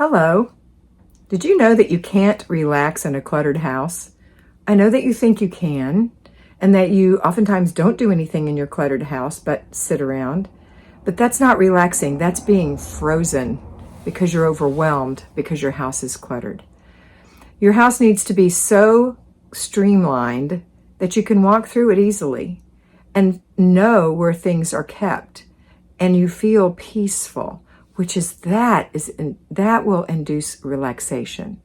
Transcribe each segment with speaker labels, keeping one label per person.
Speaker 1: Hello. Did you know that you can't relax in a cluttered house? I know that you think you can, and that you oftentimes don't do anything in your cluttered house but sit around. But that's not relaxing. That's being frozen because you're overwhelmed because your house is cluttered. Your house needs to be so streamlined that you can walk through it easily and know where things are kept, and you feel peaceful, which is that will induce relaxation.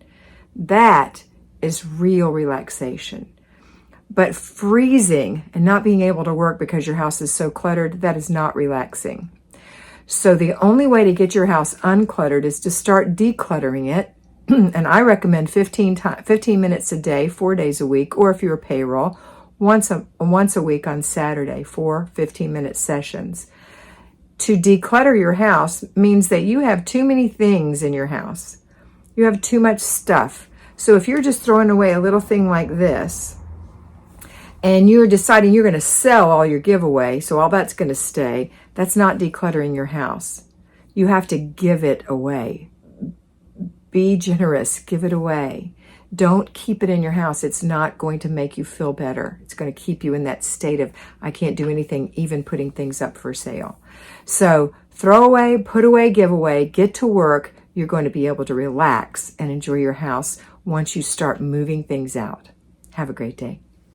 Speaker 1: That is real relaxation. But freezing and not being able to work because your house is so cluttered, that is not relaxing. So the only way to get your house uncluttered is to start decluttering it. And I recommend 15 minutes a day, 4 days a week, or if you're a payroll, once a week on Saturday, 4 15-minute sessions. To declutter your house means that you have too many things in your house. You have too much stuff. So if you're just throwing away a little thing like this, and you're deciding you're going to sell all your giveaway, so all that's going to stay, that's not decluttering your house. You have to give it away. Be generous, give it away. Don't keep it in your house. It's not going to make you feel better. It's going to keep you in that state of, I can't do anything, even putting things up for sale. So throw away, put away, give away, get to work. You're going to be able to relax and enjoy your house once you start moving things out. Have a great day.